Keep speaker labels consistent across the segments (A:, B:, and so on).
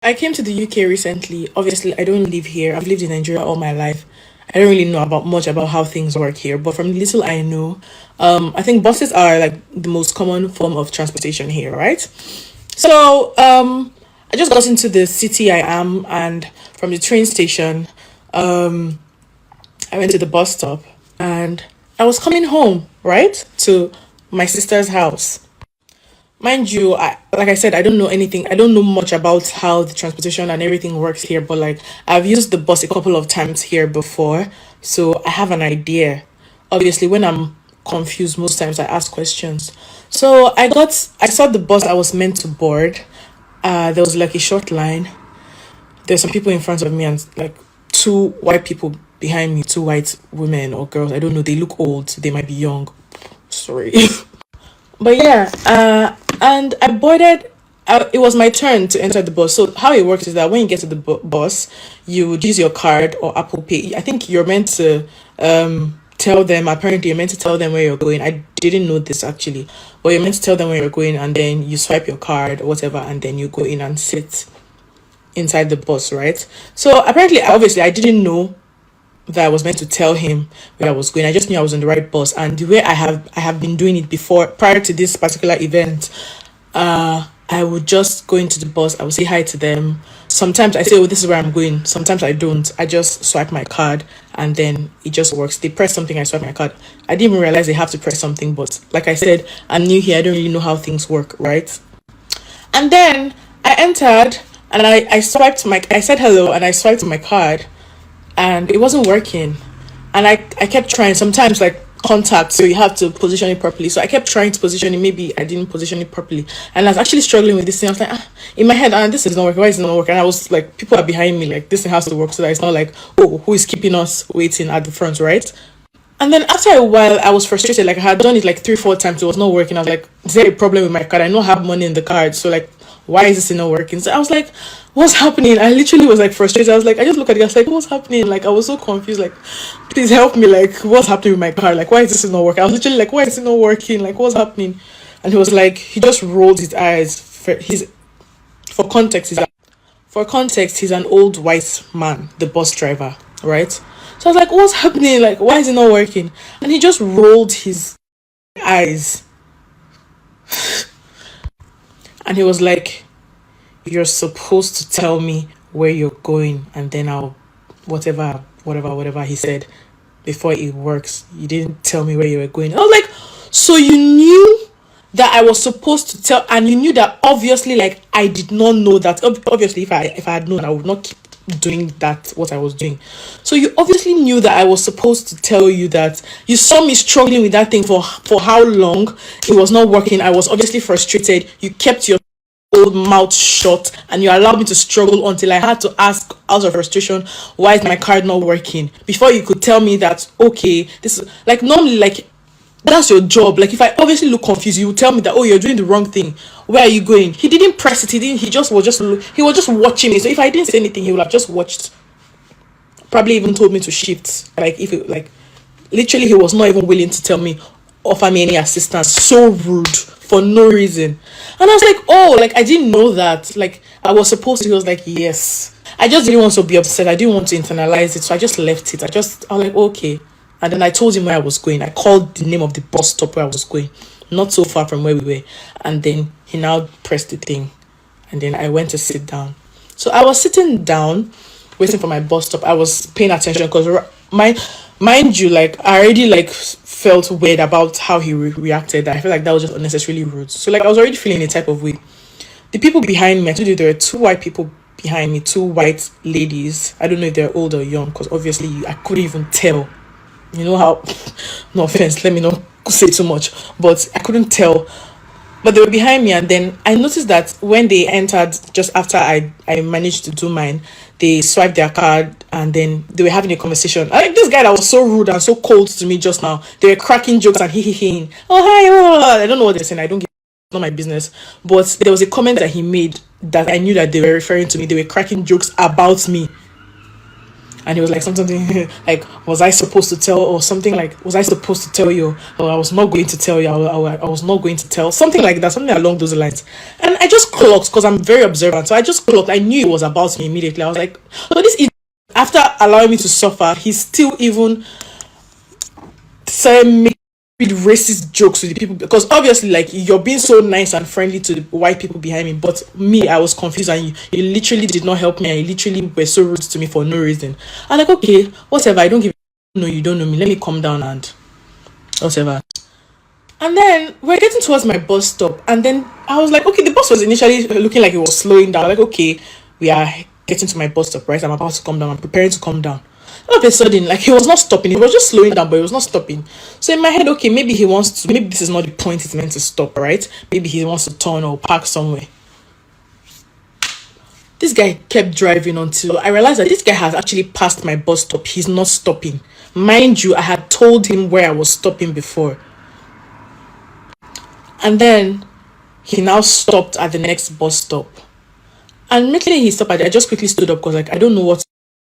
A: I came to the UK recently. Obviously, I don't live here. I've lived in Nigeria all my life. I don't really know about much about how things work here, but from the little I know, I think buses are like the most common form of transportation here, right? So, I just got into the city I am, and from the train station, um, I went to the bus stop, and I was coming home, right, to my sister's house. Mind you, like I said, I don't know anything. I don't know much about how the transportation and everything works here, but like I've used the bus a couple of times here before, so I have an idea. Obviously, when I'm confused, most times I ask questions. So I saw the bus I was meant to board. There was like a short line. There's some people in front of me and like two white people behind me, two white women or girls. I don't know. They look old. They might be young. Sorry. But yeah, and I boarded. It was my turn to enter the bus. So how it works is that when you get to the bus, you would use your card or Apple Pay. I think you're meant to tell them. Apparently, you're meant to tell them where you're going. I didn't know this actually, but you're meant to tell them where you're going, and then you swipe your card or whatever, and then you go in and sit inside the bus, right? So apparently, obviously, I didn't know that I was meant to tell him where I was going. I just knew I was on the right bus, and the way I have been doing it before, prior to this particular event, I would just go into the bus. I would say hi to them. Sometimes I say, "Oh, this is where I'm going." Sometimes I don't. I just swipe my card, and then it just works. They press something, I swipe my card. I didn't even realize they have to press something, but like I said, I'm new here. I don't really know how things work, right? And then I entered, and I swiped my. I said hello, and I swiped my card, and it wasn't working. And I kept trying. Sometimes like contact, so you have to position it properly. So I kept trying to position it. Maybe I didn't position it properly. And I was actually struggling with this thing. I was like, in my head, this is not working. Why is it not working? And I was like, people are behind me. Like, this thing has to work so that it's not like, oh, who is keeping us waiting at the front, right? And then after a while, I was frustrated. Like I had done it like 3, 4 times. It was not working. I was like, is there a problem with my card? I don't have money in the card. So like, why is this not working? So I was like, what's happening? I literally was like frustrated. I was like, I just look at it. I was like, what's happening? Like I was so confused. Like, please help me. Like, what's happening with my card? Like, why is this not working? I was literally like, why is it not working? Like, what's happening? And he was like, he just rolled his eyes. For context, he's an old white man, the bus driver, right? So I was like, what's happening? Like, why is it not working? And he just rolled his eyes. And he was like, you're supposed to tell me where you're going, and then I'll, whatever he said before it works. You didn't tell me where you were going. I was like, so you knew that I was supposed to tell, and you knew that obviously, like, I did not know that. Obviously, if I had known, I would not keep doing that, what I was doing. So you obviously knew that I was supposed to tell you that. You saw me struggling with that thing for how long it was not working. I was obviously frustrated. You kept your old mouth shut, and you allowed me to struggle until I had to ask out of frustration, why is my card not working, before you could tell me that, okay, this is like, normally, like, that's your job. Like, if I obviously look confused, you would tell me that, oh, you're doing the wrong thing, where are you going? He didn't press it. He was just watching me. So if I didn't say anything, he would have just watched, probably even told me to shift. Like, if it, like, literally, he was not even willing to tell me, offer me any assistance. So rude for no reason. And I was like, oh, like, I didn't know that. Like, I was supposed to. He was like, yes. I just didn't want to be upset. I didn't want to internalize it. So I just left it. I was like, okay. And then I told him where I was going. I called the name of the bus stop where I was going, not so far from where we were. And then he now pressed the thing. And then I went to sit down. So I was sitting down, waiting for my bus stop. I was paying attention because mind you, like, I already like felt weird about how he reacted. I feel like that was just unnecessarily rude. So like I was already feeling a type of way. The people behind me, I told you there were two white people behind me, two white ladies. I don't know if they're old or young, because obviously I couldn't even tell. You know how, no offense, let me not say too much, but I couldn't tell. But they were behind me, and then I noticed that when they entered, just after I managed to do mine, they swiped their card, and then they were having a conversation. I like this guy that was so rude and so cold to me just now. They were cracking jokes and he. Oh, hi, oh. I don't know what they're saying. I don't get, it's not my business. But there was a comment that he made that I knew that they were referring to me. They were cracking jokes about me. And he was like something like, was I supposed to tell, or something like, was I supposed to tell you, or I was not going to tell you, I was not going to tell, something like that, something along those lines. And I just clocked, because I'm very observant, so I just clocked. I knew it was about me immediately. I was like, so this is, after allowing me to suffer, he's still even saying me with racist jokes with the people, because obviously, like, you're being so nice and friendly to the white people behind me, but me, I was confused, and you literally did not help me, and you literally were so rude to me for no reason. I'm like, okay, whatever, I don't give no, you don't know me, let me calm down and whatever. And then we're getting towards my bus stop, and then I was like, okay, the bus was initially looking like it was slowing down. Like, okay, we are getting to my bus stop, right? I'm about to come down. I'm preparing to come down. All of a sudden, like, he was not stopping. He was just slowing down, but he was not stopping. So in my head, okay, maybe he wants to. Maybe this is not the point he's meant to stop, right? Maybe he wants to turn or park somewhere. This guy kept driving until I realized that this guy has actually passed my bus stop. He's not stopping. Mind you, I had told him where I was stopping before. And then he now stopped at the next bus stop. And immediately he stopped, I just quickly stood up, because like, I don't know what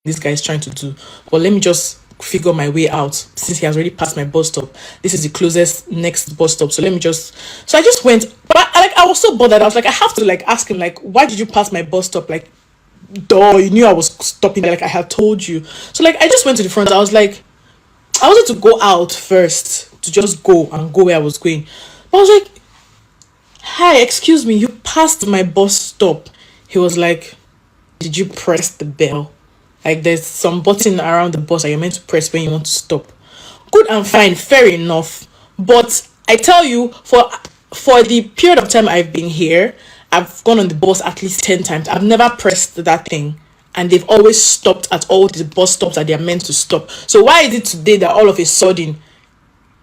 A: this guy is trying to do. But let me just figure my way out, since he has already passed my bus stop. This is the closest next bus stop. So let me just, so I just went, but I was so bothered. I was like, I have to like ask him, like, why did you pass my bus stop? Like, duh, you knew I was stopping there, like I had told you. So like, I just went to the front. I was like, I wanted to go out first, to just go and go where I was going. But I was like, hi, excuse me, you passed my bus stop. He was like, did you press the bell? Like, there's some button around the bus that you're meant to press when you want to stop. Good and fine, fair enough. But I tell you, for the period of time I've been here, I've gone on the bus at least 10 times. I've never pressed that thing. And they've always stopped at all the bus stops that they're meant to stop. So why is it today that all of a sudden,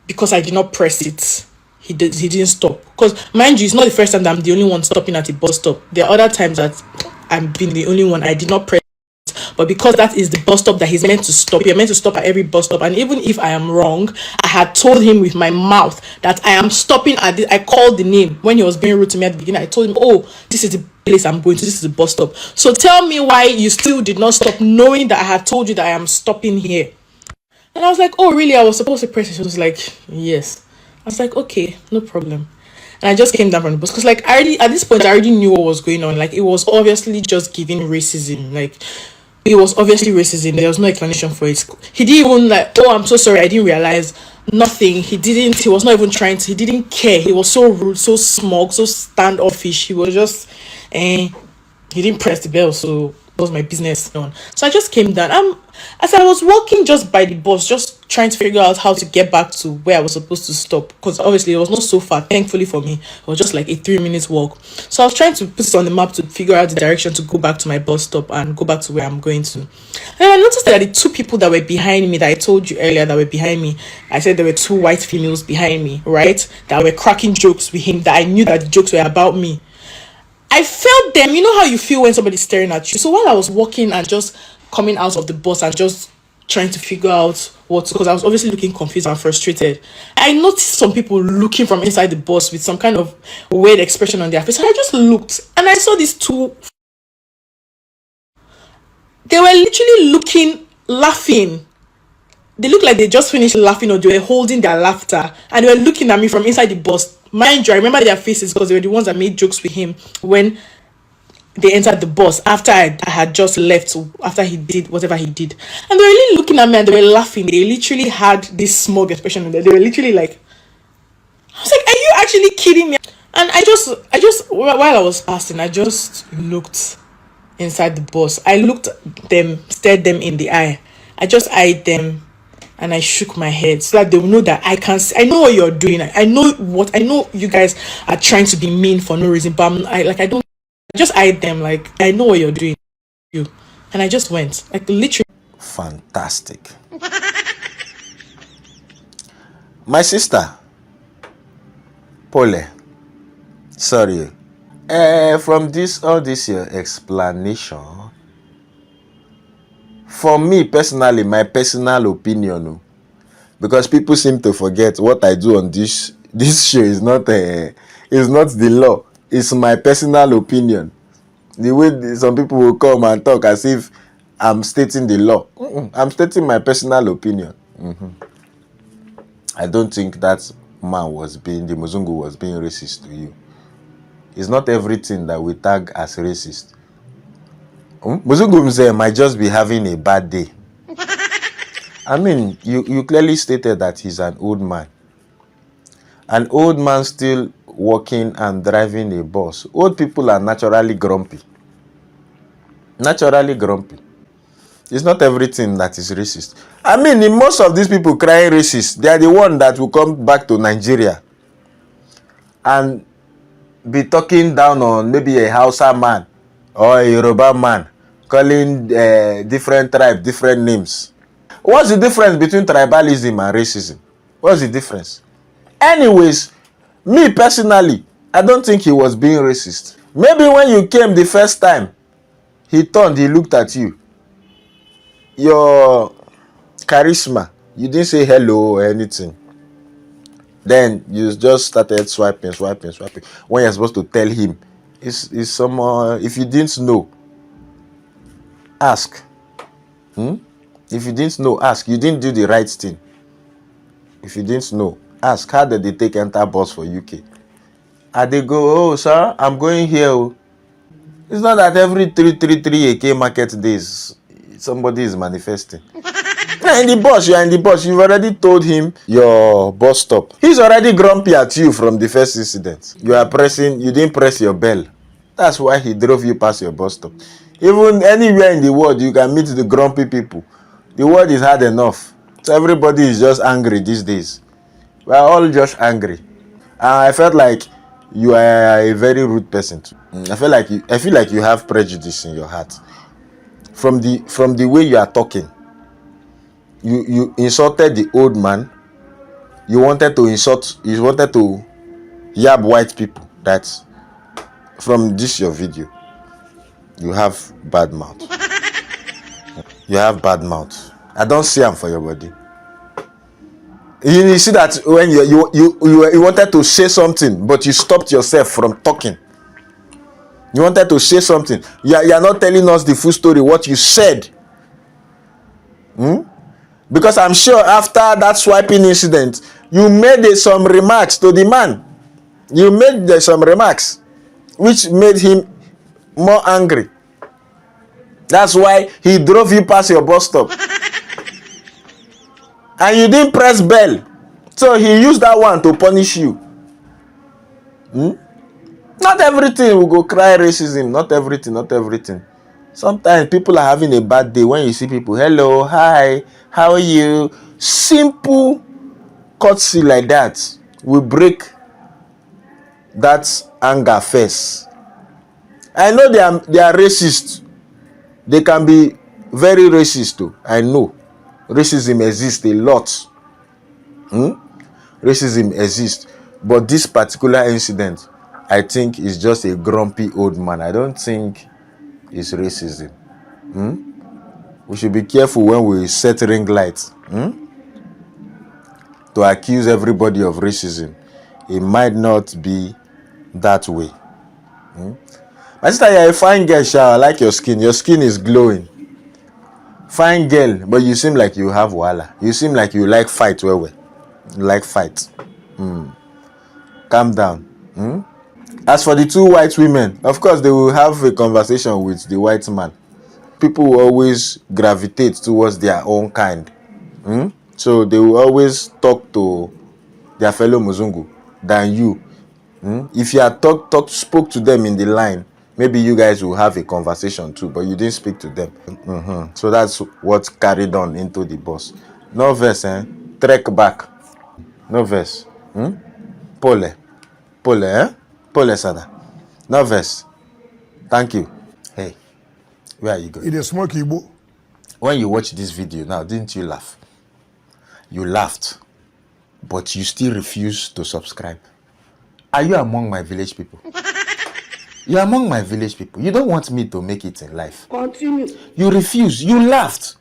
A: because I did not press it, he didn't stop? Because mind you, it's not the first time that I'm the only one stopping at the bus stop. There are other times that I've been the only one. I did not press it, but because that is the bus stop that he's meant to stop, you're meant to stop at every bus stop. And even if I am wrong, I had told him with my mouth that I am stopping at this. I called the name when he was being rude to me at the beginning. I told him, oh, this is the place I'm going to, this is the bus stop. So tell me why you still did not stop, knowing that I had told you that I am stopping here. And I was like, oh, really? I was supposed to press it. She was like, yes. I was like, okay, no problem. And I just came down from the bus, because like, I already, at this point, I already knew what was going on. Like, it was obviously just giving racism. Like, it was obviously racism. There was no explanation for it. He didn't even like, oh, I'm so sorry, I didn't realize. Nothing. He was not even trying to, he didn't care. He was so rude, so smug, so standoffish. He was just, he didn't press the bell, so it was my business done. So I just came down. As I was walking just by the bus, just trying to figure out how to get back to where I was supposed to stop, because obviously it was not so far. Thankfully for me, it was just like a 3 minute walk. So I was trying to put it on the map to figure out the direction to go back to my bus stop and go back to where I'm going to. And I noticed that the two people that were behind me, that I told you earlier that were behind me, I said there were two white females behind me, right? That were cracking jokes with him, that I knew that the jokes were about me. I felt them. You know how you feel when somebody's staring at you. So while I was walking and just coming out of the bus and just trying to figure out what, because I was obviously looking confused and frustrated, I noticed some people looking from inside the bus with some kind of weird expression on their face. And I just looked and I saw these two. They were literally looking, laughing. They looked like they just finished laughing, or they were holding their laughter, and they were looking at me from inside the bus. Mind you, I remember their faces, because they were the ones that made jokes with him when they entered the bus after I had just left, after he did whatever he did. And they were really looking at me and they were laughing. They literally had this smug expression on there. They were literally like, I was like, are you actually kidding me? And I just while I was passing, I just looked inside the bus. I looked them, stared them in the eye. I just eyed them and I shook my head, so that they will know that I know what you're doing. I know you guys are trying to be mean for no reason, but I don't. I just eyed them like, I know what you're doing, you. And I just went, like, literally.
B: Fantastic. My sister, Pole, sorry. From all this your explanation, for me personally, my personal opinion, because people seem to forget what I do on this show is not the law. It's my personal opinion. The way some people will come and talk as if I'm stating the law. I'm stating my personal opinion. I don't think that the Muzungu was being racist to you. It's not everything that we tag as racist. Muzungu might just be having a bad day. I mean, you clearly stated that he's an old man. An old man still working and driving a bus. Old people are naturally grumpy. Naturally grumpy. It's not everything that is racist. I mean, in most of these people crying racist, they are the one that will come back to Nigeria and be talking down on maybe a Hausa man or a Yoruba man, calling different tribe, different names. What's the difference between tribalism and racism? What's the difference? Anyways, me personally, I don't think he was being racist. Maybe when you came the first time, he turned, he looked at you. Your charisma, you didn't say hello or anything. Then you just started swiping. When you're supposed to tell him, is someone, if you didn't know, ask. If you didn't know, ask. You didn't do the right thing. If you didn't know, ask. How did they take enter bus for UK? And they go, oh, sir, I'm going here. It's not that every 333 AK market days, somebody is manifesting. In the bus, you are in the bus. You've already told him your bus stop. He's already grumpy at you from the first incident. You didn't press your bell. That's why he drove you past your bus stop. Even anywhere in the world, you can meet the grumpy people. The world is hard enough. So everybody is just angry these days. We are all just angry. And I felt like you are a very rude person too. I feel like you have prejudice in your heart. From the way you are talking. You insulted the old man. You wanted to yab white people. That's from this your video. You have bad mouth. You have bad mouth. I don't see them for your body. You see that when you wanted to say something, but you stopped yourself from talking. You wanted to say something. You are not telling us the full story, what you said. Because I'm sure after that swiping incident, you made some remarks to the man. You made some remarks which made him more angry. That's why he drove you past your bus stop. And you didn't press bell. So he used that one to punish you. Not everything will go cry racism. Not everything. Sometimes people are having a bad day. When you see people, hello, hi, how are you? Simple courtesy like that will break that anger first. I know they are racist. They can be very racist too. I know. Racism exists a lot. Racism exists. But this particular incident, I think, is just a grumpy old man. I don't think it's racism. We should be careful when we set ring lights to accuse everybody of racism. It might not be that way. My sister, you're a fine girl, Sha. I like your skin. Your skin is glowing. Fine girl, but you seem like you have wahala. You seem like you like fight well. You like fight. Calm down. As for the two white women, of course, they will have a conversation with the white man. People will always gravitate towards their own kind. So they will always talk to their fellow Muzungu than you. If you had spoke to them in the line, maybe you guys will have a conversation too, but you didn't speak to them. So that's what carried on into the bus. No verse, trek back. No verse. Pole, Pole Sada. No verse. Thank you. Hey, where are you going?
C: It is smoky, Igbo.
B: When you watch this video now, didn't you laugh? You laughed, but you still refuse to subscribe. Are you among my village people? You're among my village people. You don't want me to make it in life.
D: Continue.
B: You refuse. You laughed.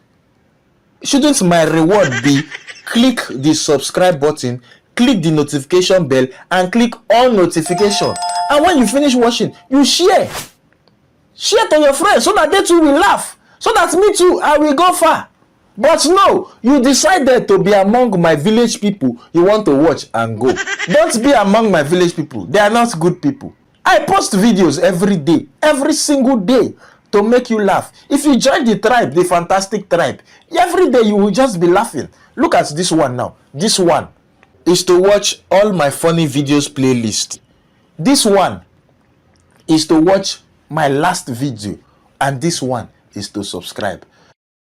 B: Shouldn't my reward be click the subscribe button, click the notification bell, and click on notification? And when you finish watching, you share. Share to your friends so that they too will laugh. so that me too, I will go far. But no, you decided to be among my village people you want to watch and go. Don't be among my village people. They are not good people. I post videos every day, every single day, to make you laugh. If you join the tribe, the fantastic tribe, every day you will just be laughing. Look at this one now. This one is to watch all my funny videos playlist. This one is to watch my last video, and this one is to subscribe.